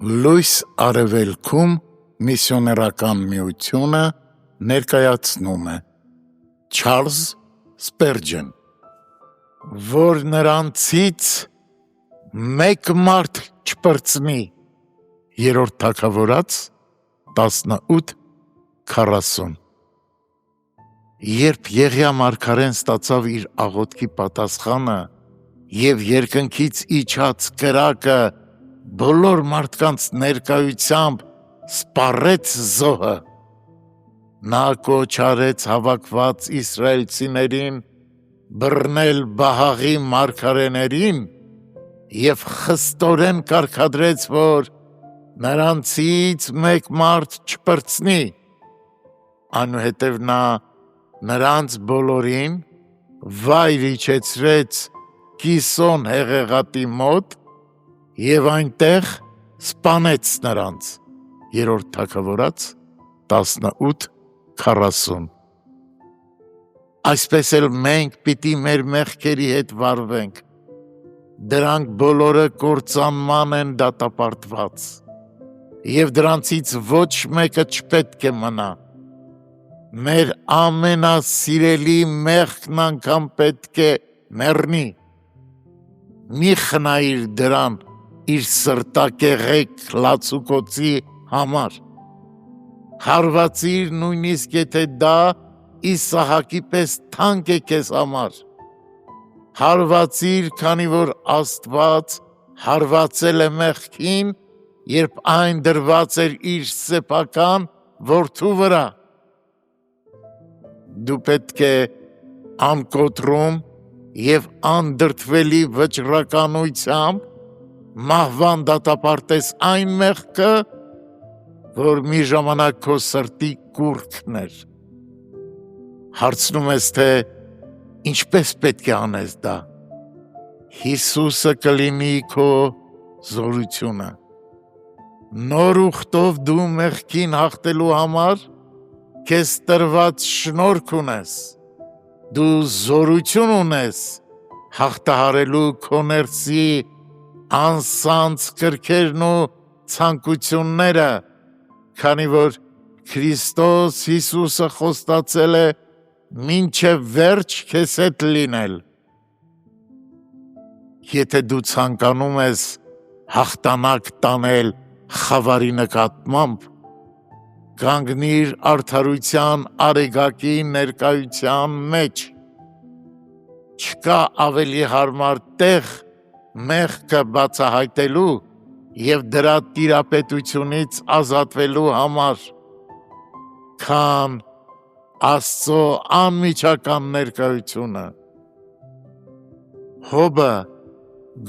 Լույս արևելքում միսիոներական միությունը ներկայացնում է Չարլզ Սպերջեն, որ նրանցից մեկ մարդ չպրծնի, երրորդ Թագավորաց 18:40։ Երբ Եղիա մարգարեն ստացավ իր աղոթքի պատասխանը և երկնքից իջած կրակը բոլոր մարդկանց ներկայությամբ սպառեց զոհը, նա կոչ արեց հավաքված իսրայելցիներին բռնել Բահաղի մարգարեներին և խստորեն կարգադրեց, որ նրանցից մեկ մարդ չպրծնի, այնուհետև նա նրանց բոլորին վայր իջեցրեց Կիսոն հեղեղատի մոտ և այնտեղ սպանեց նրանց, երրորդ Թագավորաց 18:40։ Այսպես էլ մենք պիտի մեր մեղքերի հետ վարվենք, դրանք բոլորը կործանման են դատապարտված, և դրանցից ոչ մեկը չպետք է մնա, մեր ամենասիրելի մեղքն անգամ պետք է մեռնի, մի խնայիր դրան իր սրտակեղեկ լացուկոցի համար, հարվածիր նույնիսկ եթե դա Իսահակի պես թանկ է քեզ համար, հարվածիր, քանի որ Աստված հարվածել է մեղքին, երբ այն դրված էր իր սեփական որդու վրա, դու պետք է անկոտրում և անդրդվելի վճռականությամբ մահվան դատապարտես այն մեղքը, որ մի ժամանակ քո սրտի կուռքն էր, հարցնում ես, թե ինչպես պետք է անես դա, Հիսուսը կլինի քո զորությունը, նոր ուխտով դու մեղքին հաղթելու համար քեզ տրված շնորհք ունես, դու զորություն ունես հաղթահարելու քո ներսի անսանձ կրքերն ու ցանկությունները, քանի որ Քրիստոս Հիսուսը խոստացել է մինչև վերջ քեզ հետ լինել։ Եթե դու ցանկանում ես հաղթանակ տանել խավարի նկատմամբ, կանգնիր արդարության արեգակի ներկայության մեջ, չկա ավելի հարմար տեղ մեղքը բացահայտելու և դրա տիրապետությունից ազատվելու համար, քան Աստծո անմիջական ներկայությունը։ Հոբը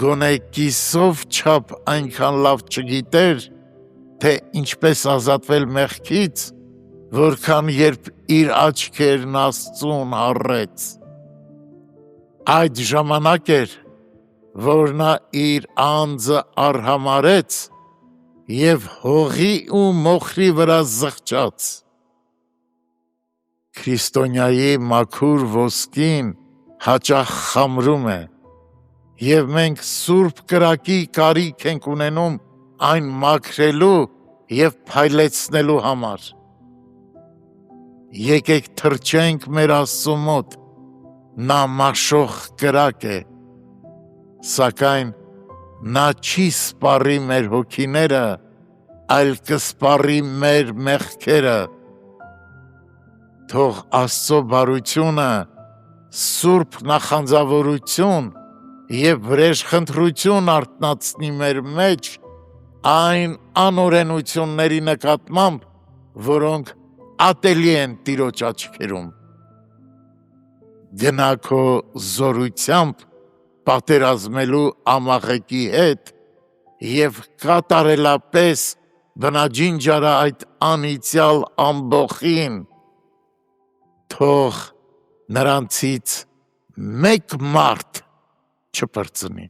գոնե կիսով չափ այնքան լավ չգիտեր, թե ինչպես ազատվել մեղքից, որքան երբ իր աչքերն Աստծուն հառեց։ Այդ ժամանակ էր, որ նա իր անձը արհամարհեց և հողի ու մոխրի վրա զղջաց։ Քրիստոնյայի մաքուր ոսկին հաճախ խամրում է, և մենք սուրբ կրակի կարիք ենք ունենում այն մաքրելու և փայլեցնելու համար։ Եկեք թռչենք մեր Աստծու մոտ, նա մաշող կրակ է, սակայն նա չի սպառի մեր հոգիները, այլ կսպառի մեր մեղքերը։ Թող Աստծո բարությունը, սուրբ նախանձավորություն և վրեժխնդրություն արթնացնի մեր մեջ այն անօրենությունների նկատմամբ, որոնք ատելի են Տիրոջ աչքերում։ Գնա քո զորությամբ պատերազմելու ամաղեկի հետ և կատարելապես բնաջինջարա այդ անիծյալ ամբոխին, թող նրանցից մեկ մարդ չպրծնի։